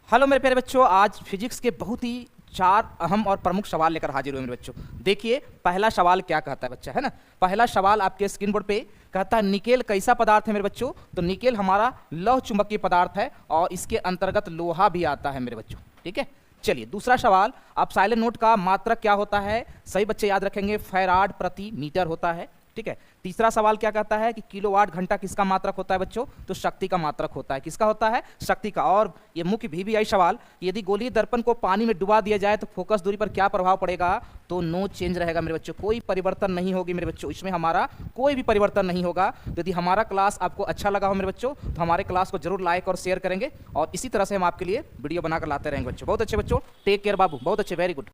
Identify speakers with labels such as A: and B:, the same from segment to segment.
A: Hello मेरे प्यारे बच्चों, आज फिजिक्स के बहुत ही चार अहम और प्रमुख सवाल लेकर हाजिर हुए मेरे बच्चों। देखिए पहला सवाल क्या कहता है बच्चा, है ना। पहला सवाल आपके स्क्रीन बोर्ड पे कहता है निकेल कैसा पदार्थ है मेरे बच्चों। तो निकेल हमारा लौह चुंबकीय पदार्थ है और इसके अंतर्गत लोहा भी आता है मेरे बच्चों, ठीक है। चलिए दूसरा सवाल, आप साइलेंट नोट का मात्रक क्या होता है, सही बच्चे याद रखेंगे फैराड प्रति मीटर होता है, ठीक है। तीसरा सवाल क्या कहता है कि किलोवाट घंटा किसका मात्रक होता है बच्चों, तो शक्ति का मात्रक होता है। किसका होता है, शक्ति का। और ये मुख्य VVI सवाल, यदि गोलीय दर्पण को पानी में डुबा दिया जाए तो फोकस दूरी पर क्या प्रभाव पड़ेगा, तो नो चेंज रहेगा मेरे बच्चों, कोई परिवर्तन नहीं होगी मेरे बच्चों, इसमें हमारा कोई भी परिवर्तन नहीं होगा। तो यदि हमारा क्लास आपको अच्छा लगा हो मेरे बच्चों तो हमारे क्लास को जरूर लाइक और शेयर करेंगे और इसी तरह से हम आपके लिए वीडियो बनाकर लाते रहेंगे बच्चों। बहुत अच्छे बच्चों, टेक केयर बाबू, बहुत अच्छे, वेरी गुड।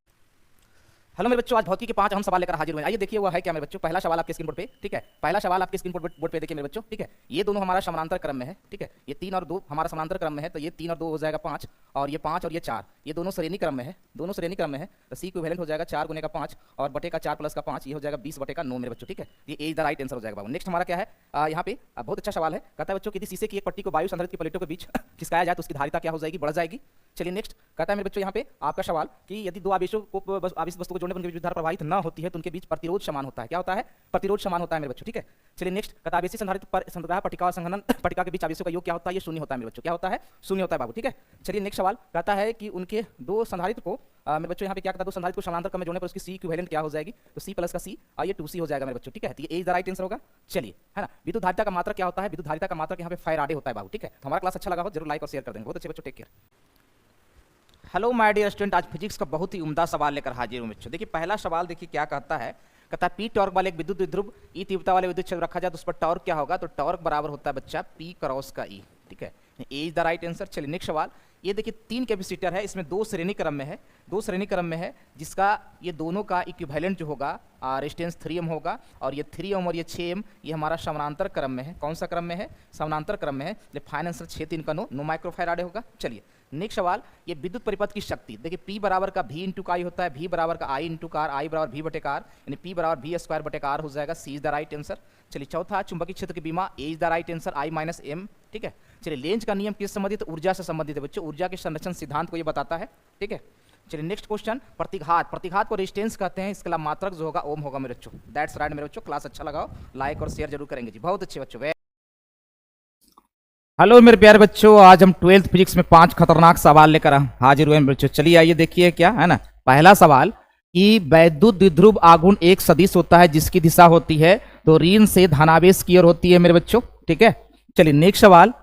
A: हेलो मेरे बच्चों, आज भौतिकी के 5 अहम सवाल लेकर हाजिर हुए हैं। आइए देखिए हुआ है क्या मेरे बच्चों। पहला सवाल आपके स्क्रीन बोर्ड पे, ठीक है। पहला सवाल आपके स्क्रीन बोर्ड पे देखिए मेरे बच्चों, ठीक है। ये दोनों हमारा समानांतर क्रम में है, ठीक है। ये 3 और 2 हमारा समानांतर क्रम में है, तो ये 3 और 2 हो जाएगा 5, और ये 5 और ये 4, ये दोनों श्रेणी क्रम में है, दोनों श्रेणी क्रम में है। तो C इक्विवेलेंट हो जाएगा 4 गुने का 5 और बटे का 4 प्लस का 5, ये हो जाएगा 20 बटे का 9 मेरे बच्चों, ठीक है। ये इज द राइट आंसर हो जाएगा बाबू। नेक्स्ट हमारा क्या है, यहाँ पे बहुत अच्छा सवाल है, कहता है बच्चों कि शीशे की एक पट्टी को वायु संधारित्र की प्लेटों के बीच खिसकाया जाए तो उसकी धारिता क्या हो जाएगी, बढ़ जाएगी। चलिए नेक्स्ट कहता है मेरे बच्चों यहाँ पे आपका सवाल कि यदि दो आवेशों को आवेश वस्तु को जोड़ने पर उनके बीच विद्युत धारा प्रवाहित न होती है तो उनके बीच प्रतिरोध समान होता है। क्या होता है, प्रतिरोध समान होता है मेरे बच्चों, ठीक है। चलिए नेक्स्ट कहता है आवेशी संधारित्र पर संग्रह पट्टिका और संघनन पट्टिका के बीच आवेशों का योग क्या होता है, ये शून्य होता है मेरे बच्चों। क्या होता है, शून्य होता है बाबू, ठीक है। चलिए नेक्स्ट सवाल कहता है कि उनके दो संधारित्र को मेरे बच्चों यहाँ पे क्या कहता है, दो संधारित्र को समानांतर क्रम में जोड़ने पर उसकी C इक्विवेलेंट क्या हो जाएगी, तो C प्लस का C और ये 2C हो जाएगा मेरे बच्चों, ठीक है। तो ये इज द राइट आंसर होगा। चलिए, है ना। विद्युत धारिता का मात्रक क्या होता है, विद्युत धारिता का मात्रक यहाँ पे फैराडे होता है बाबू, ठीक है। तो हमारा क्लास अच्छा लगा हो जरूर लाइक और शेयर कर देंगे। बहुत अच्छे बच्चों, take care. Hello my dear student, आज फिजिक्स का बहुत ही उम्दा सवाल लेकर हाजिर हूँ बच्चों। देखिए पहला सवाल देखिए क्या कहता है, कहता है P टॉर्क वाले एक विद्युत द्विध्रुव E तीव्रता वाले विद्युत क्षेत्र रखा जाए तो उस पर टॉर्क क्या होगा, तो टॉर्क बराबर होता है बच्चा P क्रॉस का E, ठीक है। ए इज द राइट आंसर। चलिए नेक्स्ट सवाल, ये देखिए 3 कैपेसिटर है, इसमें 2 श्रेणी क्रम में है, 2 श्रेणी क्रम में है, जिसका ये दोनों का इक्विवेलेंट जो होगा रेजिस्टेंस 3 ओम होगा, और ये 3 ओम और ये 6 ओम ये हमारा समानांतर क्रम में है। कौन सा क्रम में है, समानांतर क्रम में है। फाइनल आंसर 6 3 का नो माइक्रोफैराडे होगा। चलिए नेक्स्ट सवाल, ये विद्युत परिपथ की शक्ति देखिए P बराबर का V इंटू का I होता है, V बराबर का I इंटू कार, I बराबर V बटे कार, यानी P बराबर V स्क्वायर बटे कार हो जाएगा। C is the right answer. चलिए चौथा, चुंबकीय क्षेत्र की बीमा A is the right answer, I minus M, ठीक है। चलिए लेंज का नियम किस संबंधित, ऊर्जा से संबंधित है बच्चों, ऊर्जा के संरक्षण सिद्धांत को ये बताता है, ठीक है। चलिए नेक्स्ट क्वेश्चन, प्रतिघात, प्रतिघात को रेजिस्टेंस कहते हैं, इसके अलावा मात्रक जो होगा ओम होगा मेरे बच्चों। दैट्स राइट मेरे बच्चों। क्लास अच्छा लगाओ, लाइक और शेयर जरूर करेंगे जी। बहुत अच्छे बच्चों। हेलो मेरे प्यारे बच्चों, आज हम 12th फिजिक्स में 5 खतरनाक सवाल लेकर हाजिर हुए हैं बच्चों। चलिए आइए देखिए क्या है ना। पहला सवाल कि वैद्युत द्विध्रुव आघूर्ण एक सदिश होता है जिसकी दिशा होती है तो ऋण से धनावेश की ओर होती है मेरे बच्चों, ठीक है। चलिए नेक्स्ट सवाल,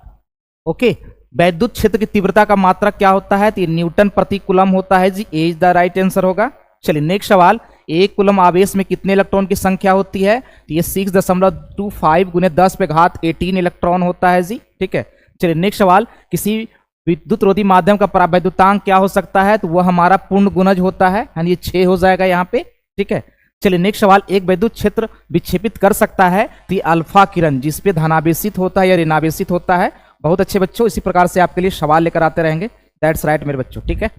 A: ओके, वैद्युत क्षेत्र की तीव्रता का मात्रक क्या होता है, तो ये न्यूटन प्रति कूलम होता है जी। ए इज द राइट आंसर होगा। चलिए नेक्स्ट सवाल, 1 कूलम आवेश में कितने इलेक्ट्रॉन की संख्या होती है, तो ये 6.25 गुने 10 पे घात 18 इलेक्ट्रॉन होता है जी, ठीक है। चलिए नेक्स्ट सवाल, किसी विद्युत रोधी माध्यम का परावैद्युतांक क्या हो सकता है, तो वह हमारा पूर्ण गुणज होता है, यानी ये 6 हो जाएगा यहाँ पे, ठीक है। चलिए नेक्स्ट सवाल, एक वैद्युत क्षेत्र विक्षेपित कर सकता है तो ये अल्फा किरण जिसपे धनावेशित होता है या ऋणावेशित होता है। बहुत अच्छे बच्चों, इसी प्रकार से आपके लिए सवाल लेकर आते रहेंगे। दैट्स राइट मेरे बच्चों, ठीक है।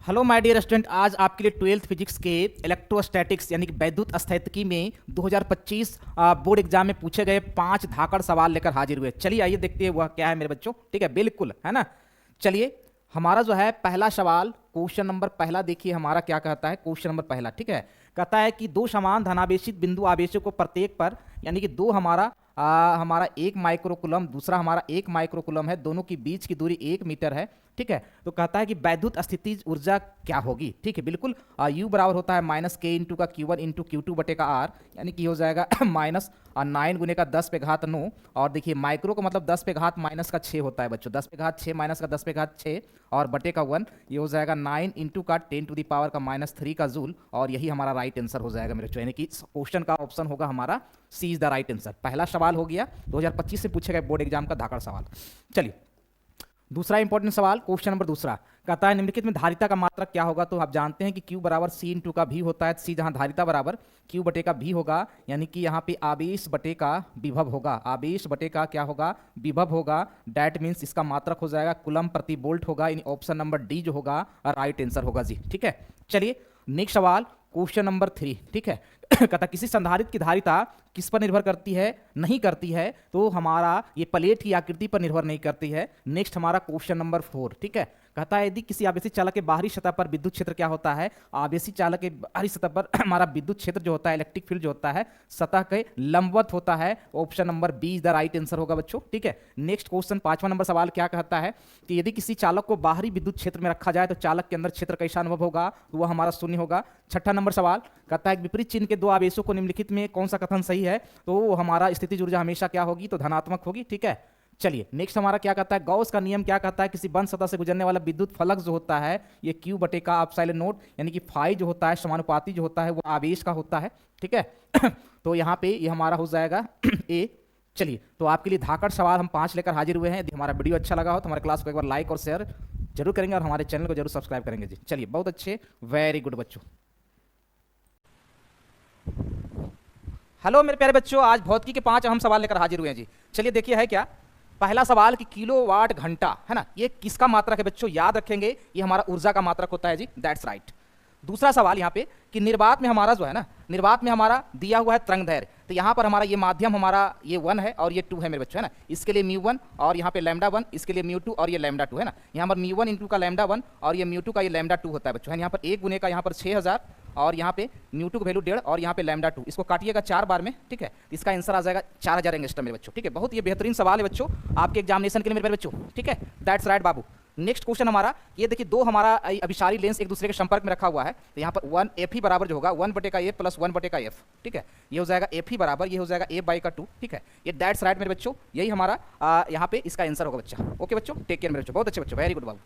A: हेलो माय डियर स्टूडेंट, आज आपके लिए 12th फिजिक्स के इलेक्ट्रोस्टैटिक्स यानी कि वैद्युत स्थैतिकी में 2025 बोर्ड एग्जाम में पूछे गए 5 धाकड़ सवाल लेकर हाजिर हुए। चलिए आइए देखते हैं वह क्या है मेरे बच्चों, ठीक है, बिल्कुल, है ना। चलिए हमारा जो है पहला सवाल, क्वेश्चन नंबर पहला देखिए हमारा क्या कहता है। क्वेश्चन नंबर पहला, ठीक है, कहता है कि 2 समान धनावेशित बिंदु आवेशों को प्रत्येक पर, यानी कि 2 हमारा 1 माइक्रोकूलम, दूसरा हमारा 1 माइक्रोकूलम है, दोनों की बीच की दूरी 1 मीटर है, ठीक है। तो कहता है कि वैद्युत स्थितिज ऊर्जा क्या होगी, ठीक है, बिल्कुल। U बराबर होता है माइनस K इंटू का Q1 इंटू Q2 बटे का R, यानी कि हो जाएगा माइनस 9 गुने का 10 पे घात 9, और देखिए माइक्रो का मतलब 10 पे घात माइनस का 6 होता है बच्चों, 10 पे घात 6 माइनस का 10 पे घात 6 और बटे का 1, ये हो जाएगा 9 इंटू का 10 टू द पावर का -3 का जूल, और यही हमारा राइट आंसर हो जाएगा मेरे बच्चों, यानी कि क्वेश्चन का ऑप्शन होगा हमारा C is the right answer. पहला सवाल हो गया 2025 से पूछे गए बोर्ड एग्जाम का धाकड़ सवाल। चलिए दूसरा इंपॉर्टेंट सवाल, क्वेश्चन नंबर दूसरा, कहता है निम्नलिखित में धारिता का मात्रक क्या होगा, तो आप जानते हैं कि Q बराबर C इंटू का V होता है। C जहां धारिता बराबर Q बटे का V होगा, यानी कि यहाँ पे आवेश बटे का विभव होगा, आवेश बटे का क्या होगा, विभव होगा। दैट मीन्स इसका मात्रक हो जाएगा कूलम प्रति वोल्ट होगा, यानी ऑप्शन नंबर डी जो होगा राइट आंसर होगा जी, ठीक है। चलिए नेक्स्ट सवाल, क्वेश्चन नंबर 3, ठीक है, कहता किसी संधारित्र की धारिता किस पर निर्भर करती है, नहीं करती है, तो हमारा ये प्लेट की आकृति पर निर्भर नहीं करती है। नेक्स्ट हमारा क्वेश्चन नंबर 4, ठीक है। कहता है यदि किसी आवेशी चालक के बाहरी सतह पर विद्युत क्षेत्र क्या होता है, आवेशी चालक के बाहरी सतह पर हमारा विद्युत क्षेत्र जो होता है, इलेक्ट्रिक फील्ड जो होता है, सतह के लंबवत होता है। Option number B is the right answer होगा बच्चों, ठीक है। नेक्स्ट क्वेश्चन 5वां नंबर सवाल क्या कहता है कि यदि किसी चालक को बाहरी विद्युत क्षेत्र में रखा जाए तो चालक के अंदर क्षेत्र कैसा अनुभव होगा, तो वह हमारा शून्य होगा। 6ठा नंबर सवाल कहता है विपरीत चिन्ह के दो आवेशों को निम्नलिखित में कौन सा कथन सही है, तो हमारा स्थितिज ऊर्जा हमेशा क्या होगी, तो धनात्मक होगी, ठीक है। चलिए नेक्स्ट हमारा क्या कहता है, गॉस का नियम क्या कहता है, किसी बंद सतह से गुजरने वाला विद्युत फलक जो होता है ये Q बटे का एप्सिलॉन नोट यानी कि फाई जो होता है समानुपाती जो होता है वो आवेश का होता है, ठीक है। तो यहाँ पे ये हमारा हो जाएगा ए। चलिए तो आपके लिए धाकड़ सवाल हम 5 लेकर हाजिर हुए हैं। यदि हमारा वीडियो अच्छा लगा हो तो हमारे क्लास को एक बार लाइक और शेयर जरूर करेंगे और हमारे चैनल को जरूर सब्सक्राइब करेंगे जी। चलिए बहुत अच्छे, वेरी गुड बच्चों। हेलो मेरे प्यारे बच्चों, आज भौतिकी के 5 अहम सवाल लेकर हाजिर हुए हैं जी। चलिए देखिए है क्या, पहला सवाल कि किलोवाट घंटा है ना, ये किसका मात्रक है बच्चों, याद रखेंगे ये हमारा ऊर्जा का मात्रक होता है जी, दैट्स राइट। दूसरा सवाल यहाँ पे कि निर्वात में हमारा जो है ना, निर्वात में हमारा दिया हुआ है तरंग दैर्घ्य, तो यहाँ पर हमारा ये माध्यम हमारा ये 1 है और ये 2 है मेरे बच्चों, है ना। इसके लिए μ1 और यहाँ पे λ1, इसके लिए μ2 और ये λ2 है ना। यहाँ पर μ1 इंटू का λ1 और ये μ2 का ये λ2 होता है बच्चों, है। यहाँ पर 1 गुने का यहाँ पर 6000 और यहाँ पे μ2 का वैल्यू 1.5 और यहाँ पे λ2, इसको काटिएगा 4 बार में, ठीक है। इसका आंसर आ जाएगा 4000 एंगस्ट्रॉम मेरे बच्चों, ठीक है। बहुत ये बेहतरीन सवाल है बच्चों आपके एग्जामिनेशन के लिए मेरे बच्चों, ठीक है, that's right Babu. Next question हमारा ये देखिए, दो हमारा अभिसारी लेंस एक दूसरे के संपर्क में रखा हुआ है, तो यहाँ पर 1 एफ ही बराबर जो होगा 1 बटे का एफ प्लस 1 बटे का एफ, ठीक है। ये हो जाएगा एफ ही बराबर, ये हो जाएगा एफ बाई का 2, ठीक है। ये दैट्स राइट मेरे बच्चों, यही हमारा यहाँ पे इसका आंसर होगा बच्चा। ओके बच्चों, टेक केयर मेरे बच्चों, बहुत अच्छे बच्चों, वेरी गुड बाबू।